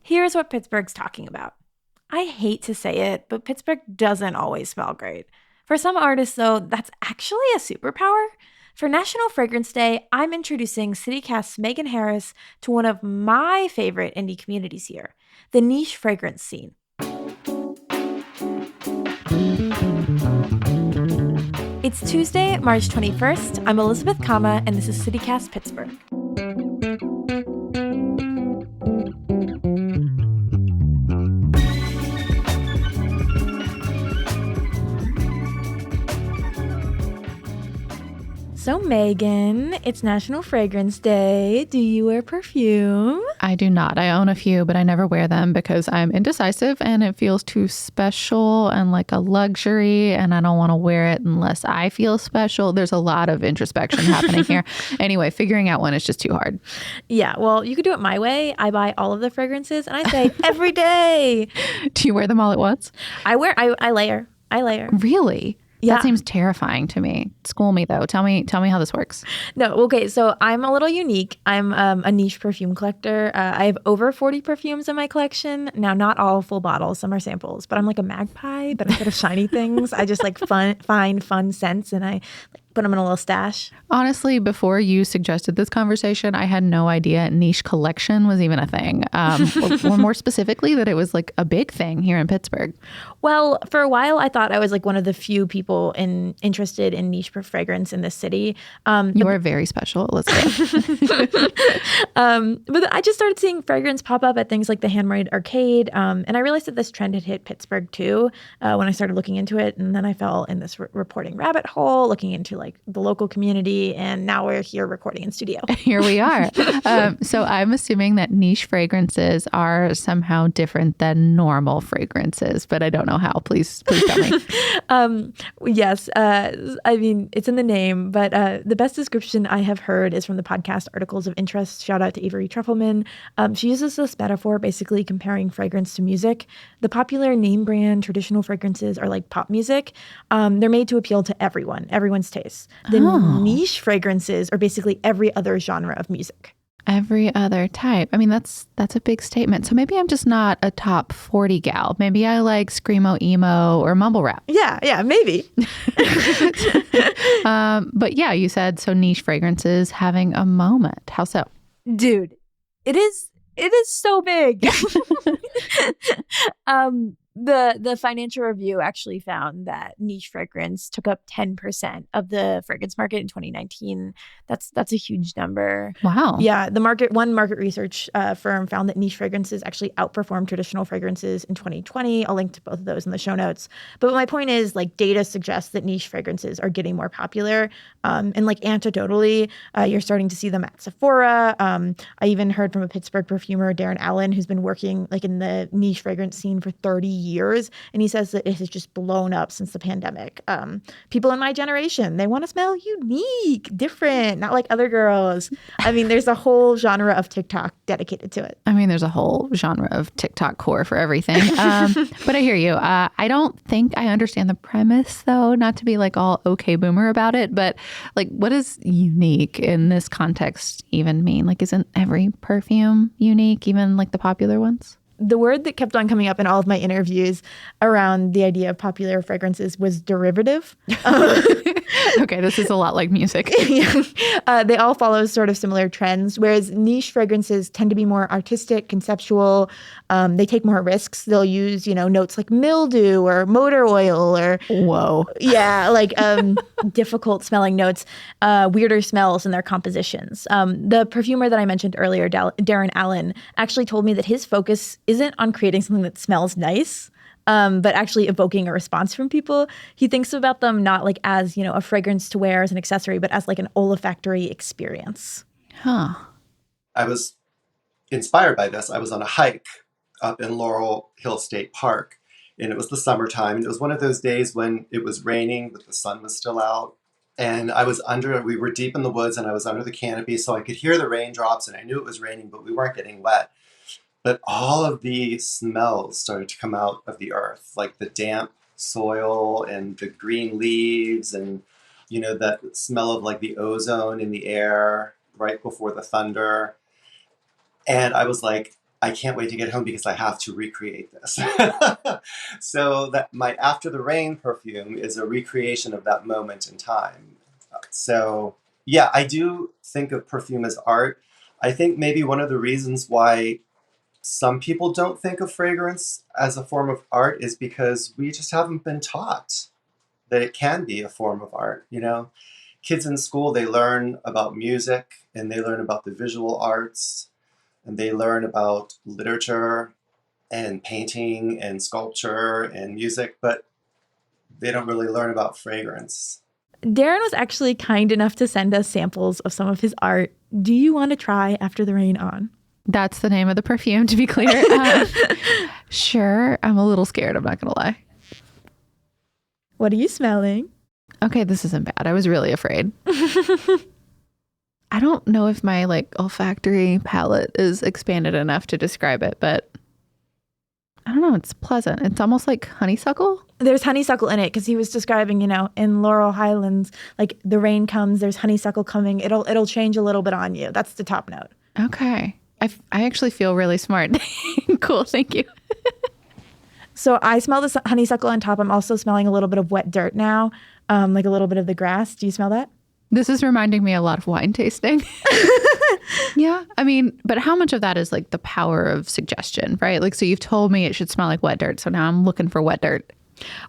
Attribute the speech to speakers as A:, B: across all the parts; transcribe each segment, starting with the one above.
A: Here's what Pittsburgh's talking about. I hate to say it, but Pittsburgh doesn't always smell great. For some artists, though, that's actually a superpower. For National Fragrance Day, I'm introducing CityCast's Megan Harris to one of my favorite indie communities here, the niche fragrance scene. It's Tuesday, March 21st. I'm Elizabeth Kauma, and this is CityCast Pittsburgh. So, Megan, it's National Fragrance Day. Do you wear perfume?
B: I do not. I own a few, but I never wear them because I'm indecisive and it feels too special and like a luxury, and I don't want to wear it unless I feel special. There's a lot of introspection happening here. Anyway, figuring out one is just too hard.
A: Yeah, well, you could do it my way. I buy all of the fragrances and I say every day.
B: Do you wear them all at once?
A: I layer.
B: Really?
A: Yeah.
B: That seems terrifying to me. School me though. Tell me how this works.
A: No, okay. So I'm a little unique. I'm a niche perfume collector. I have over 40 perfumes in my collection. Now, not all full bottles. Some are samples. But I'm like a magpie. But instead of shiny things, I just like find fun scents and I put them in a little stash.
B: Honestly, before you suggested this conversation, I had no idea niche collection was even a thing. Or more specifically, that it was like a big thing here in Pittsburgh.
A: Well, for a while, I thought I was like one of the few people interested in niche fragrance in this city.
B: You are very special, Elizabeth.
A: But I just started seeing fragrance pop up at things like the Handmade Arcade. And I realized that this trend had hit Pittsburgh too when I started looking into it. And then I fell in this reporting rabbit hole, looking into like the local community. And now we're here recording in studio.
B: Here we are. So I'm assuming that niche fragrances are somehow different than normal fragrances, but I don't know how. Please tell me.
A: Yes. I mean, it's in the name, but the best description I have heard is from the podcast Articles of Interest. Shout out to Avery Trufelman. She uses this metaphor basically comparing fragrance to music. The popular name brand traditional fragrances are like pop music. They're made to appeal to everyone's taste. The niche fragrances are basically every other genre of music.
B: Every other type. I mean, that's a big statement. So maybe I'm just not a top 40 gal. Maybe I like screamo, emo, or mumble rap.
A: Yeah, maybe.
B: But yeah, you said so niche fragrances having a moment. How so?
A: Dude, it is so big. The Financial Review actually found that niche fragrance took up 10% of the fragrance market in 2019. That's a huge number.
B: Wow.
A: Yeah, one market research firm found that niche fragrances actually outperformed traditional fragrances in 2020. I'll link to both of those in the show notes. But my point is, like, data suggests that niche fragrances are getting more popular. And like anecdotally, you're starting to see them at Sephora. I even heard from a Pittsburgh perfumer, Darren Allen, who's been working like in the niche fragrance scene for 30 years. And he says that it has just blown up since the pandemic. People in my generation, they want to smell unique, different, not like other girls. I mean, there's a whole genre of TikTok dedicated to it.
B: I mean, there's a whole genre of TikTok core for everything. But I hear you. I don't think I understand the premise, though, not to be like all okay boomer about it. But like, what does unique in this context even mean? Like, isn't every perfume unique, even like the popular ones?
A: The word that kept on coming up in all of my interviews around the idea of popular fragrances was derivative.
B: Okay, this is a lot like music.
A: They all follow sort of similar trends, whereas niche fragrances tend to be more artistic, conceptual. They take more risks. They'll use, notes like mildew or motor oil or like difficult smelling notes, weirder smells in their compositions. The perfumer that I mentioned earlier, Darren Allen, actually told me that his focus isn't on creating something that smells nice, but actually evoking a response from people. He thinks about them not like as, a fragrance to wear as an accessory, but as like an olfactory experience.
B: Huh.
C: I was inspired by this. I was on a hike up in Laurel Hill State Park, and it was the summertime. And it was one of those days when it was raining, but the sun was still out. And we were deep in the woods, and I was under the canopy, so I could hear the raindrops, and I knew it was raining, but we weren't getting wet. But all of the smells started to come out of the earth, like the damp soil and the green leaves and, that smell of like the ozone in the air right before the thunder. And I was like, I can't wait to get home because I have to recreate this. So that my After the Rain perfume is a recreation of that moment in time. So yeah, I do think of perfume as art. I think maybe one of the reasons why some people don't think of fragrance as a form of art is because we just haven't been taught that it can be a form of art. You know, kids in school, they learn about music and they learn about the visual arts and they learn about literature and painting and sculpture and music, but they don't really learn about fragrance.
A: Darren was actually kind enough to send us samples of some of his art. Do you want to try After the Rain on?
B: That's the name of the perfume, to be clear. Sure. I'm a little scared. I'm not going to lie.
A: What are you smelling?
B: Okay, this isn't bad. I was really afraid. I don't know if my olfactory palette is expanded enough to describe it, but I don't know. It's pleasant. It's almost like honeysuckle.
A: There's honeysuckle in it because he was describing, in Laurel Highlands, like the rain comes, there's honeysuckle coming. It'll change a little bit on you. That's the top note.
B: Okay. I actually feel really smart. Cool. Thank you.
A: So I smell the honeysuckle on top. I'm also smelling a little bit of wet dirt now, like a little bit of the grass. Do you smell that?
B: This is reminding me a lot of wine tasting. Yeah. I mean, but how much of that is like the power of suggestion, right? Like, so you've told me it should smell like wet dirt. So now I'm looking for wet dirt.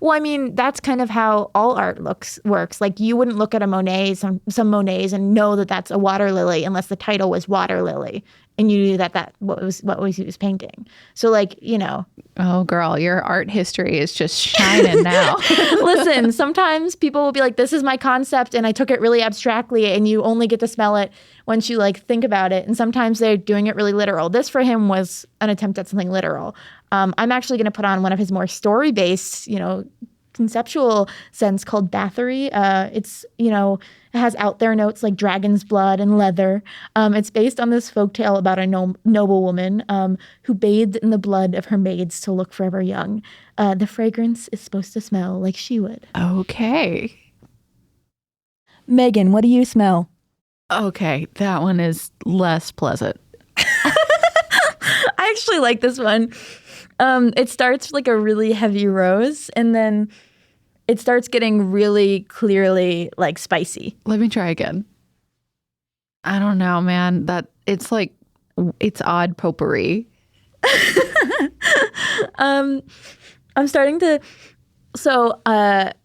A: Well, I mean, that's kind of how all art works. Like you wouldn't look at a Monet, some Monets, and know that that's a water lily unless the title was water lily, and you knew that what he was painting. So
B: Oh, girl, your art history is just shining now.
A: Listen, sometimes people will be like, "This is my concept," and I took it really abstractly, and you only get to smell it once you think about it. And sometimes they're doing it really literal. This for him was an attempt at something literal. I'm actually going to put on one of his more story-based, conceptual scents called Bathory. It has out there notes like dragon's blood and leather. It's based on this folktale about a noble woman who bathed in the blood of her maids to look forever young. The fragrance is supposed to smell like she would.
B: Okay.
A: Megan, what do you smell?
B: Okay, that one is less pleasant.
A: I actually like this one. It starts like a really heavy rose, and then it starts getting really clearly spicy.
B: Let me try again. I don't know, man. It's odd potpourri. I'm
A: starting to. So,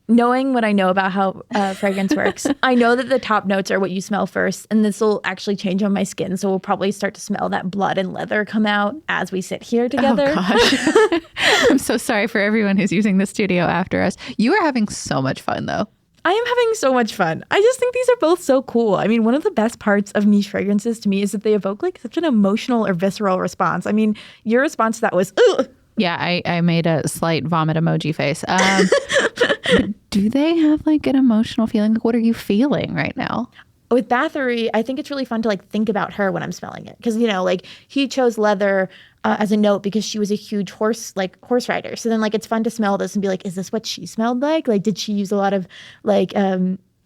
A: knowing what I know about how fragrance works, I know that the top notes are what you smell first, and this will actually change on my skin. So we'll probably start to smell that blood and leather come out as we sit here together.
B: Oh, gosh. I'm so sorry for everyone who's using the studio after us. You are having so much fun, though.
A: I am having so much fun. I just think these are both so cool. I mean, one of the best parts of niche fragrances to me is that they evoke such an emotional or visceral response. I mean, your response to that was, ugh.
B: Yeah, I made a slight vomit emoji face. Do they have an emotional feeling? What are you feeling right now?
A: With Bathory, I think it's really fun to think about her when I'm smelling it. Because, he chose leather as a note because she was a huge horse rider. So then it's fun to smell this and be like, is this what she smelled like? Did she use a lot of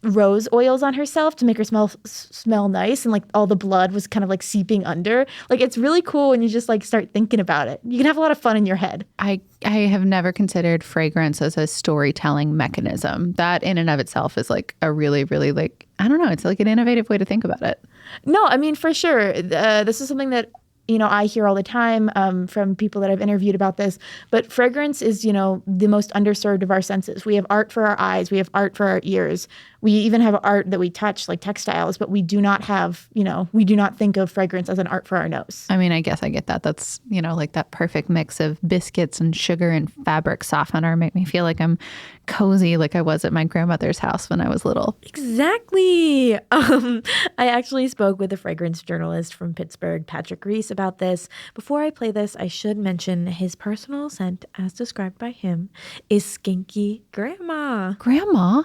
A: rose oils on herself to make her smell nice, and all the blood was kind of seeping under? It's really cool when you just start thinking about it. You can have a lot of fun in your head.
B: I have never considered fragrance as a storytelling mechanism. That in and of itself is a really, really I don't know, it's an innovative way to think about it.
A: No, I mean, for sure. This is something that I hear all the time from people that I've interviewed about this. But fragrance is, the most underserved of our senses. We have art for our eyes. We have art for our ears. We even have art that we touch, like textiles. But we do not have, we do not think of fragrance as an art for our nose.
B: I mean, I guess I get that. That's, that perfect mix of biscuits and sugar and fabric softener make me feel like I'm cozy like I was at my grandmother's house when I was little.
A: Exactly. I actually spoke with a fragrance journalist from Pittsburgh, Patrick Reese, about this. Before I play this, I should mention his personal scent, as described by him, is Skinky Grandma.
B: Grandma?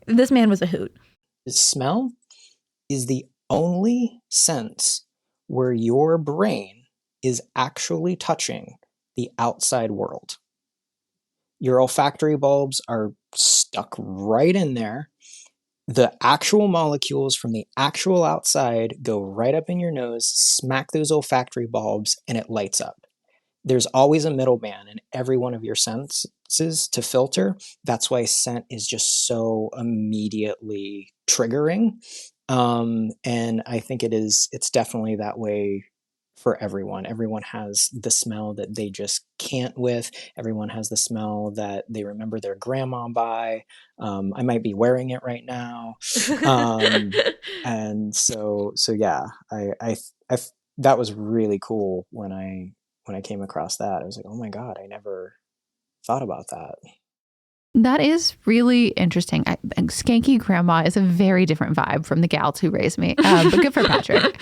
A: This man was a hoot.
D: Smell is the only sense where your brain is actually touching the outside world. Your olfactory bulbs are stuck right in there, the actual molecules from the actual outside go right up in your nose, smack those olfactory bulbs, and it lights up. There's always a middleman in every one of your senses to filter. That's why scent is just so immediately triggering. And I think it's definitely that way for everyone. Everyone has the smell that they just can't with. Everyone has the smell that they remember their grandma by. I might be wearing it right now. And so yeah, I that was really cool when I came across that. I was like, oh my God, I never thought about that.
B: That is really interesting. Skanky grandma is a very different vibe from the gals who raised me, but good for Patrick.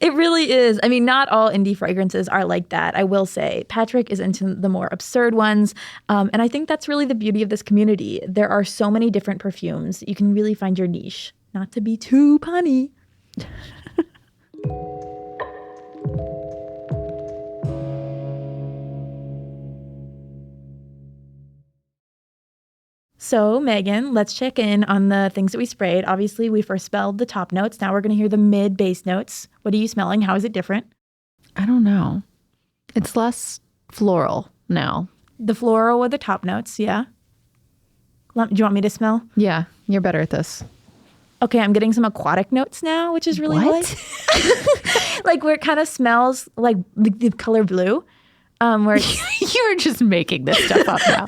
A: It really is. I mean, not all indie fragrances are like that, I will say. Patrick is into the more absurd ones. And I think that's really the beauty of this community. There are so many different perfumes. You can really find your niche. Not to be too punny. So, Megan, let's check in on the things that we sprayed. Obviously, we first smelled the top notes. Now we're going to hear the mid-base notes. What are you smelling? How is it different?
B: I don't know. It's less floral now.
A: The floral with the top notes, yeah. Do you want me to smell?
B: Yeah, you're better at this.
A: Okay, I'm getting some aquatic notes now, which is really nice. Like where it kind of smells like the color blue. Where
B: You're just making this stuff up now.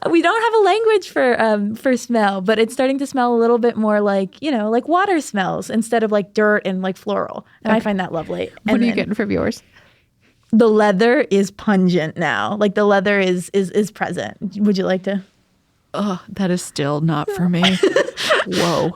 A: We don't have a language for smell, but it's starting to smell a little bit more like, like water smells instead of like dirt and like floral. And I find that lovely.
B: What are you getting from yours?
A: The leather is pungent now. Like the leather is present. Would you like to?
B: Oh, that is still not for me. Whoa.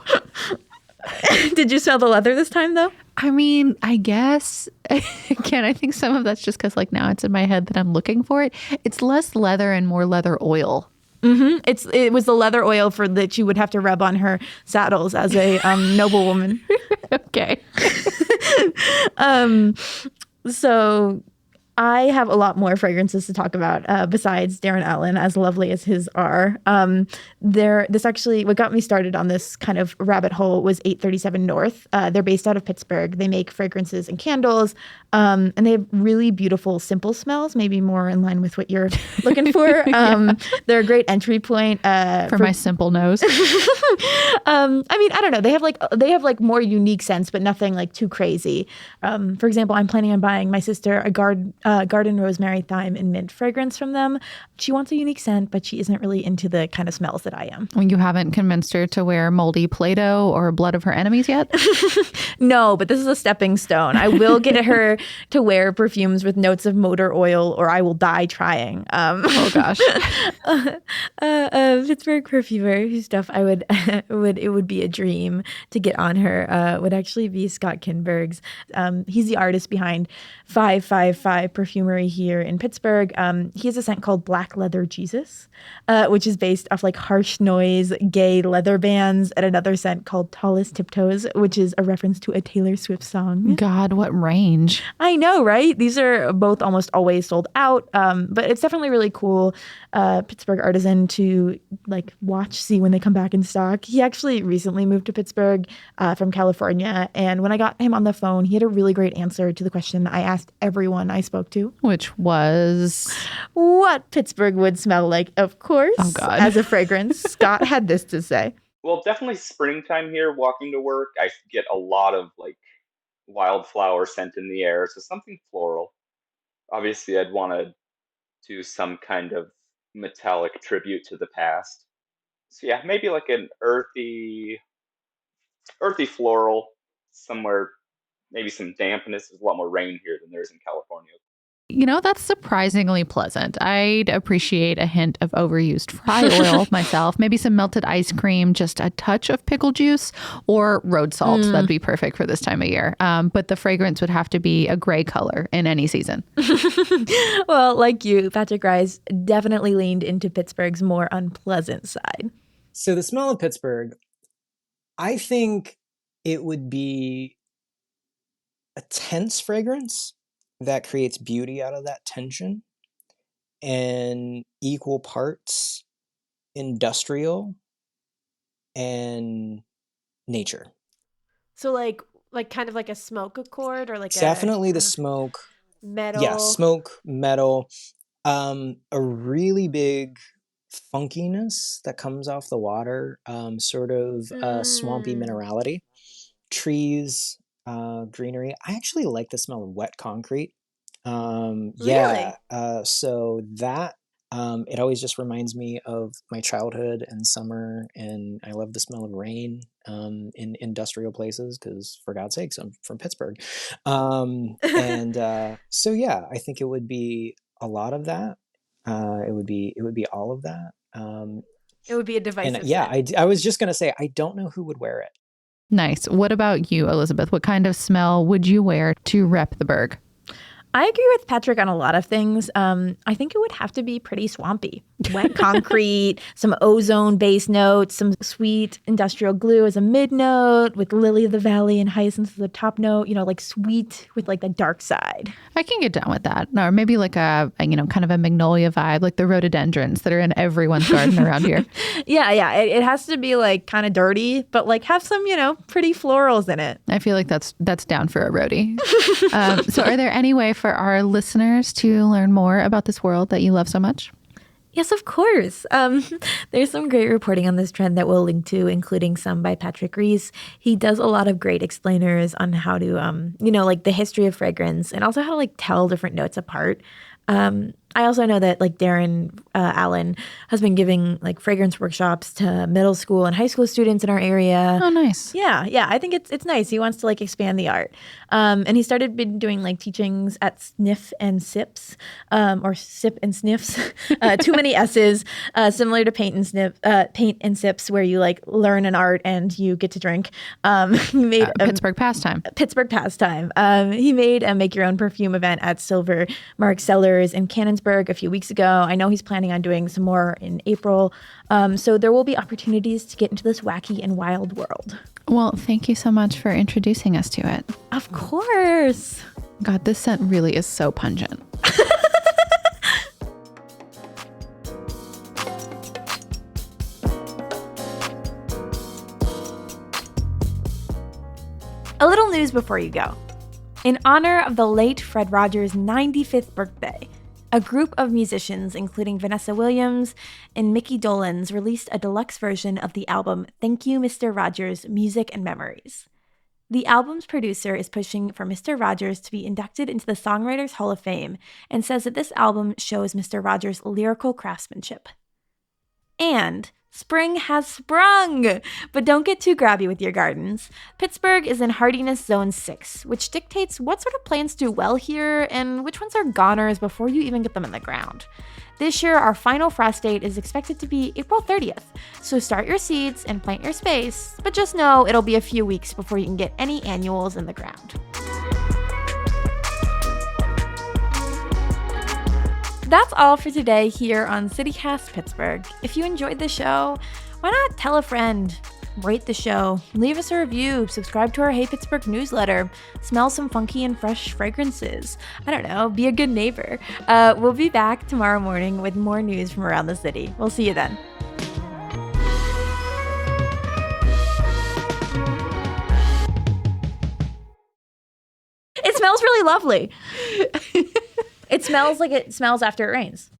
A: Did you smell the leather this time though?
B: I mean, I guess, again, I think some of that's just because like now it's in my head that I'm looking for it. It's less leather and more leather oil.
A: Mm-hmm. It was the leather oil that you would have to rub on her saddles as a noblewoman.
B: Okay.
A: So I have a lot more fragrances to talk about besides Darren Allen, as lovely as his are. What got me started on this kind of rabbit hole was 837 North. They're based out of Pittsburgh. They make fragrances and candles, and they have really beautiful, simple smells, maybe more in line with what you're looking for. Yeah. They're a great entry point
B: for my simple nose.
A: I mean, I don't know. They have like more unique scents, but nothing like too crazy. For example, I'm planning on buying my sister a garden rosemary, thyme, and mint fragrance from them. She wants a unique scent, but she isn't really into the kind of smells that I am.
B: Well, you haven't convinced her to wear moldy Play-Doh or blood of her enemies yet?
A: No, but this is a stepping stone. I will get her to wear perfumes with notes of motor oil, or I will die trying.
B: Oh gosh.
A: Pittsburgh perfumer whose stuff I would be a dream to get on her would actually be Scott Kinberg's. He's the artist behind 555 Perfumery here in Pittsburgh. He has a scent called Black Leather Jesus, which is based off like harsh noise, gay leather bands, and another scent called Tallest Tiptoes, which is a reference to a Taylor Swift song.
B: God, what range.
A: I know, right? These are both almost always sold out, but it's definitely really cool Pittsburgh artisan to like see when they come back in stock. He actually recently moved to Pittsburgh from California, and when I got him on the phone, he had a really great answer to the question I asked everyone I spoke to.
B: Which was?
A: What Pittsburgh would smell like, of course.
B: Oh, God.
A: As a fragrance. Scott had this to say.
E: Well, definitely springtime here, walking to work. I get a lot of like wildflower scent in the air, so something floral. Obviously, I'd want to do some kind of metallic tribute to the past. So yeah, maybe like an earthy floral somewhere. Maybe some dampness. There's a lot more rain here than there is in California.
B: You know, that's surprisingly pleasant. I'd appreciate a hint of overused fry oil myself. Maybe some melted ice cream, just a touch of pickle juice, or road salt. That'd be perfect for this time of year. But the fragrance would have to be a gray color in any season.
A: Well, like you, Patrick Rise definitely leaned into Pittsburgh's more unpleasant side.
D: So the smell of Pittsburgh, I think it would be a tense fragrance that creates beauty out of that tension, and equal parts industrial and nature.
F: So like kind of like a smoke accord or like
D: Definitely the
F: a
D: smoke.
F: metal.
D: Yeah, smoke, metal, a really big funkiness that comes off the water, sort of swampy minerality, trees, greenery. I actually like the smell of wet concrete. Yeah,
F: Really?
D: so that it always just reminds me of my childhood and summer, and I love the smell of rain in industrial places because, for God's sakes, I'm from Pittsburgh. So yeah, I think it would be a lot of that. It would be all of that.
F: It would be a
D: And
F: divisive
D: yeah,
F: scent.
D: I was just gonna say I don't know who would wear it.
B: Nice. What about you, Elizabeth? What kind of smell would you wear to rep the Berg?
A: I agree with Patrick on a lot of things. I think it would have to be pretty swampy. Wet concrete, some ozone-based notes, some sweet industrial glue as a mid note, with lily of the valley and hyacinth as the top note, like sweet with like the dark side.
B: I can get down with that. Or maybe like a kind of a magnolia vibe, like the rhododendrons that are in everyone's garden around here.
A: Yeah. It has to be like kind of dirty, but like have some, pretty florals in it.
B: I feel like that's down for a roadie. So are there any way for our listeners to learn more about this world that you love so much?
A: Yes, of course. There's some great reporting on this trend that we'll link to, including some by Patrick Reese. He does a lot of great explainers on how to, like the history of fragrance and also how to like tell different notes apart. I also know that like Darren Allen has been giving like fragrance workshops to middle school and high school students in our area.
B: Oh, nice.
A: Yeah. I think it's nice. He wants to like expand the art. And he started been doing like teachings at Sniff and Sips, or Sip and Sniffs. Too many S's, similar to Paint and Sips, where you like learn an art and you get to drink. He made
B: Pittsburgh pastime.
A: He made a make your own perfume event at Silver Mark Cellars in Cannonsburg a few weeks ago. I know he's planning on doing some more in April. So there will be opportunities to get into this wacky and wild world.
B: Well, thank you so much for introducing us to it.
A: Of course.
B: God, this scent really is so pungent.
A: A little news before you go. In honor of the late Fred Rogers' 95th birthday, a group of musicians, including Vanessa Williams and Mickey Dolenz, released a deluxe version of the album Thank You, Mr. Rogers, Music and Memories. The album's producer is pushing for Mr. Rogers to be inducted into the Songwriters Hall of Fame and says that this album shows Mr. Rogers' lyrical craftsmanship. And spring has sprung! But don't get too grabby with your gardens. Pittsburgh is in Hardiness Zone 6, which dictates what sort of plants do well here and which ones are goners before you even get them in the ground. This year, our final frost date is expected to be April 30th, so start your seeds and plant your space, but just know it'll be a few weeks before you can get any annuals in the ground. That's all for today here on CityCast Pittsburgh. If you enjoyed the show, why not tell a friend, rate the show, leave us a review, subscribe to our Hey Pittsburgh newsletter, smell some funky and fresh fragrances. I don't know, be a good neighbor. We'll be back tomorrow morning with more news from around the city. We'll see you then. It smells really lovely. It smells like it smells after it rains.